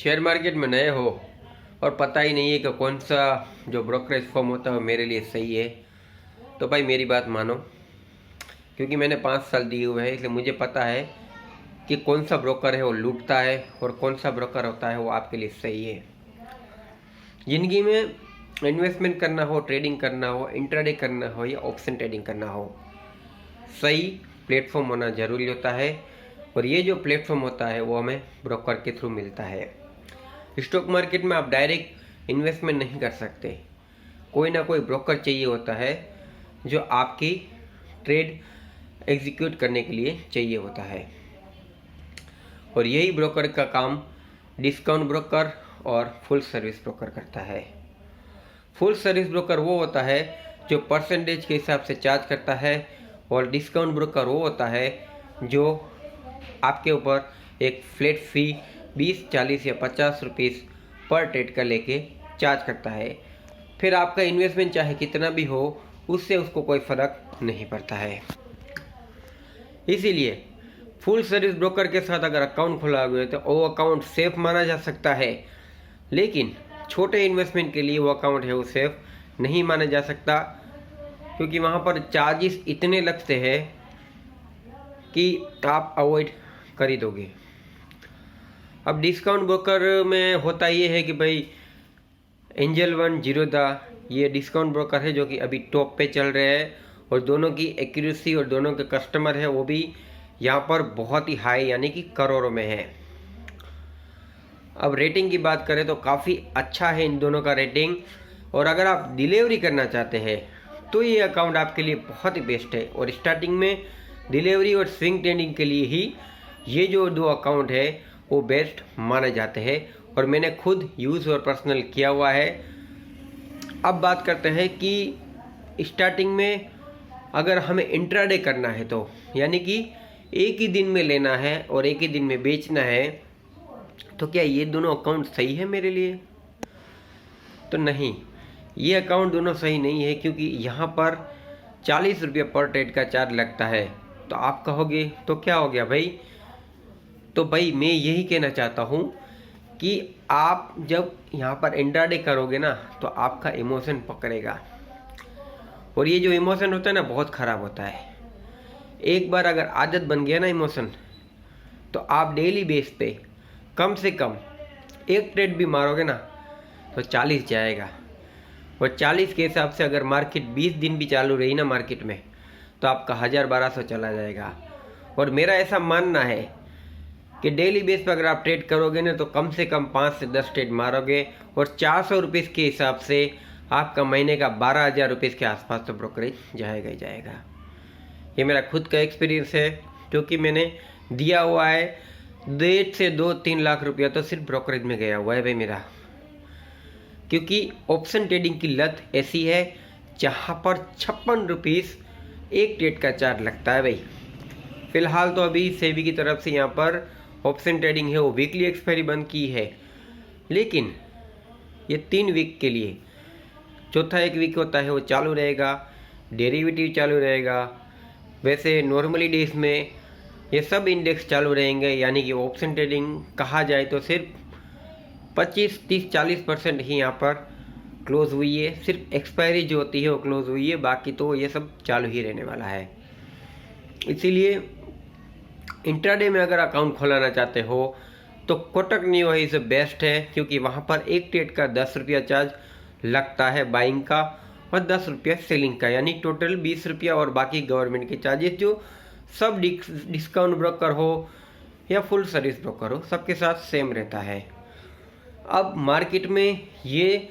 Share market में नए हो और पता ही नहीं है कि कौन सा जो ब्रोकरेज फर्म होता है वो मेरे लिए सही है, तो भाई मेरी बात मानो, क्योंकि मैंने 5 साल दिए हुए हैं, इसलिए मुझे पता है कि कौन सा ब्रोकर है वो लूटता है और कौन सा ब्रोकर होता है वो आपके लिए सही है। ज़िंदगी में इन्वेस्टमेंट करना हो, ट्रेडिंग करना हो, इंट्राडे करना हो या ऑप्शन ट्रेडिंग करना हो, सही प्लेटफॉर्म होना ज़रूरी होता है। और ये जो प्लेटफॉर्म होता है वो हमें ब्रोकर के थ्रू मिलता है। स्टॉक मार्केट में आप डायरेक्ट इन्वेस्टमेंट नहीं कर सकते, कोई ना कोई ब्रोकर चाहिए होता है जो आपकी ट्रेड एग्जीक्यूट करने के लिए चाहिए होता है। और यही ब्रोकर का काम डिस्काउंट ब्रोकर और फुल सर्विस ब्रोकर करता है। फुल सर्विस ब्रोकर वो होता है जो परसेंटेज के हिसाब से चार्ज करता है, और डिस्काउंट ब्रोकर वो होता है जो आपके ऊपर एक फ्लैट फी 20, 40 या 50 रुपीज़ पर ट्रेड का लेके चार्ज करता है। फिर आपका इन्वेस्टमेंट चाहे कितना भी हो, उससे उसको कोई फ़र्क नहीं पड़ता है। इसीलिए फुल सर्विस ब्रोकर के साथ अगर अकाउंट खुला हुआ है तो वो अकाउंट सेफ माना जा सकता है, लेकिन छोटे इन्वेस्टमेंट के लिए वो अकाउंट है वो सेफ नहीं माना जा सकता, क्योंकि वहाँ पर चार्जेस इतने लगते हैं कि आप अवॉइड कर ही दोगे। अब डिस्काउंट ब्रोकर में होता ये है कि भाई एंजल वन, जीरोधा, ये डिस्काउंट ब्रोकर है जो कि अभी टॉप पे चल रहे हैं, और दोनों की एक्यूरेसी और दोनों के कस्टमर है वो भी यहाँ पर बहुत ही हाई, यानी कि करोड़ों में है। अब रेटिंग की बात करें तो काफ़ी अच्छा है इन दोनों का रेटिंग, और अगर आप डिलीवरी करना चाहते हैं तो ये अकाउंट आपके लिए बहुत ही बेस्ट है। और स्टार्टिंग में डिलीवरी और स्विंग ट्रेडिंग के लिए ही ये जो 2 अकाउंट है वो बेस्ट माने जाते हैं, और मैंने खुद यूज़ और पर्सनल किया हुआ है। अब बात करते हैं कि स्टार्टिंग में अगर हमें इंट्राडे करना है, तो यानी कि एक ही दिन में लेना है और एक ही दिन में बेचना है, तो क्या ये दोनों अकाउंट सही है मेरे लिए? तो नहीं, ये अकाउंट दोनों सही नहीं है, क्योंकि यहाँ पर 40 रुपये पर ट्रेड का चार्ज लगता है। तो आप कहोगे तो क्या हो गया भाई? तो भाई मैं यही कहना चाहता हूँ कि आप जब यहाँ पर इंट्राडे करोगे ना, तो आपका इमोशन पकड़ेगा, और ये जो इमोशन होता है ना बहुत ख़राब होता है। एक बार अगर आदत बन गया ना इमोशन, तो आप डेली बेस पे कम से कम एक ट्रेड भी मारोगे ना तो 40 जाएगा, और 40 के हिसाब से अगर मार्केट 20 दिन भी चालू रही ना मार्केट में, तो आपका 1000-1200 चला जाएगा। और मेरा ऐसा मानना है कि डेली बेस पर अगर आप ट्रेड करोगे ना तो कम से कम 5 से 10 ट्रेड मारोगे, और 400 रुपीज़ के हिसाब से आपका महीने का 12,000 रुपीज़ के आसपास तो ब्रोकरेज जाएगा ही जाएगा। ये मेरा खुद का एक्सपीरियंस है, क्योंकि मैंने दिया हुआ है 1.5 से 2-3 लाख रुपया तो सिर्फ ब्रोकरेज में गया हुआ है भाई मेरा। क्योंकि ऑप्शन ट्रेडिंग की लत ऐसी है जहाँ पर 56 रुपीज़ एक ट्रेड का चार्ज लगता है भाई। फ़िलहाल तो अभी सेबी की तरफ से यहाँ पर ऑप्शन ट्रेडिंग है वो वीकली एक्सपायरी बंद की है, लेकिन ये 3 वीक के लिए, चौथा एक वीक होता है वो चालू रहेगा, डेरिवेटिव चालू रहेगा। वैसे नॉर्मली डेज में ये सब इंडेक्स चालू रहेंगे, यानी कि ऑप्शन ट्रेडिंग कहा जाए तो सिर्फ 25, 30, 40% ही यहाँ पर क्लोज हुई है। सिर्फ एक्सपायरी जो होती है वो क्लोज हुई है, बाकी तो ये सब चालू ही रहने वाला है। इसीलिए इंट्राडे में अगर अकाउंट खोलाना चाहते हो तो कोटक न्यू इज़ बेस्ट है, क्योंकि वहाँ पर एक ट्रेड का 10 रुपया चार्ज लगता है बाइंग का, और 10 रुपया सेलिंग का, यानी टोटल 20 रुपया, और बाकी गवर्नमेंट के चार्जेस जो सब डिस्काउंट ब्रोकर हो या फुल सर्विस ब्रोकर हो सबके साथ सेम रहता है। अब मार्केट में ये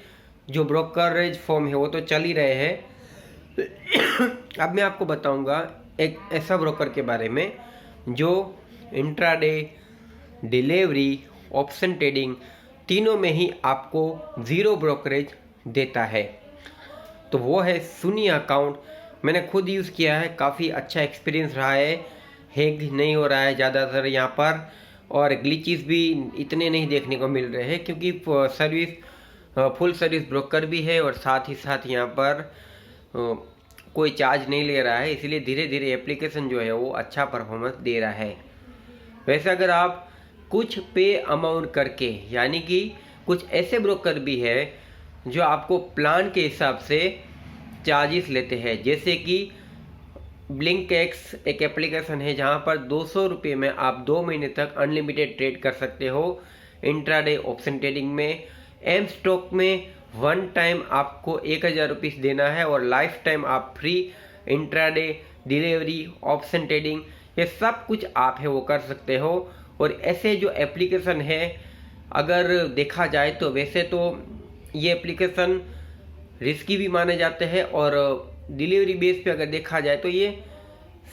जो ब्रोकरेज फॉर्म है वो तो चल ही रहे हैं। अब मैं आपको बताऊंगा एक ऐसा ब्रोकर के बारे में जो इंट्राडे, डिलीवरी, ऑप्शन ट्रेडिंग तीनों में ही आपको ज़ीरो ब्रोकरेज देता है। तो वो है सुनी अकाउंट। मैंने खुद यूज़ किया है, काफ़ी अच्छा एक्सपीरियंस रहा है, हैक नहीं हो रहा है ज़्यादातर यहाँ पर, और ग्लिचेस भी इतने नहीं देखने को मिल रहे हैं, क्योंकि फुल सर्विस ब्रोकर भी है और साथ ही साथ यहाँ पर कोई चार्ज नहीं ले रहा है, इसलिए धीरे धीरे एप्लीकेशन जो है वो अच्छा परफॉर्मेंस दे रहा है। वैसे अगर आप कुछ पे अमाउंट करके, यानी कि कुछ ऐसे ब्रोकर भी है जो आपको प्लान के हिसाब से चार्जेस लेते हैं। जैसे कि ब्लिंकएक्स एक एप्लीकेशन है जहां पर 200 रुपये में आप 2 महीने तक अनलिमिटेड ट्रेड कर सकते हो इंट्राडे ऑप्शन ट्रेडिंग में। एम स्टॉक में वन टाइम आपको 1000 रुपीज़ देना है और लाइफ टाइम आप free intraday, delivery, option trading, ये सब कुछ आप है वो कर सकते हो। और ऐसे जो एप्लीकेशन है, अगर देखा जाए तो वैसे तो ये एप्लीकेशन रिस्की भी माने जाते हैं और डिलीवरी बेस पे अगर देखा जाए तो ये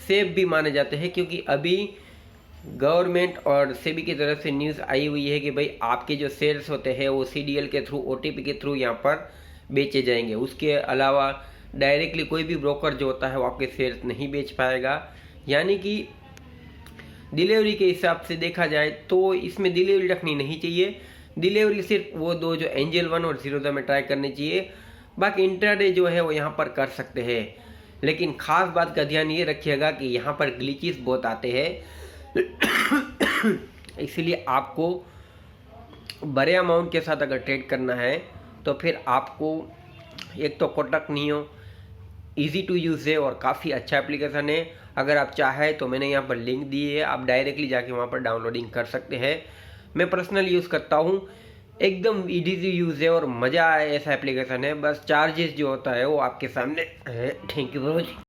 सेफ भी माने जाते हैं, क्योंकि अभी गवर्नमेंट और सेबी की तरफ से न्यूज़ आई हुई है कि भाई आपके जो शेयर्स होते हैं वो सीडीएल के थ्रू, ओटीपी के थ्रू यहाँ पर बेचे जाएंगे। उसके अलावा डायरेक्टली कोई भी ब्रोकर जो होता है वो आपके शेयर्स नहीं बेच पाएगा। यानी कि डिलीवरी के हिसाब से देखा जाए तो इसमें डिलीवरी रखनी नहीं चाहिए। डिलीवरी सिर्फ वो दो जो एंजल वन और जीरोधा में ट्राई करनी चाहिए, बाकी इंट्राडे जो है वो यहाँ पर कर सकते हैं। लेकिन खास बात का ध्यान ये रखिएगा कि यहाँ पर ग्लिचेस बहुत आते हैं इसलिए आपको बड़े अमाउंट के साथ अगर ट्रेड करना है तो फिर आपको एक तो Kotak Neo easy to use है और काफ़ी अच्छा एप्लीकेशन है। अगर आप चाहें तो मैंने यहाँ पर लिंक दी है, आप डायरेक्टली जाके वहाँ पर डाउनलोडिंग कर सकते हैं। मैं पर्सनली यूज़ करता हूँ, एकदम इजी यूज़ है और मज़ा आए ऐसा एप्लीकेशन है। बस चार्जेस जो होता है वो आपके सामने है। Thank you bro.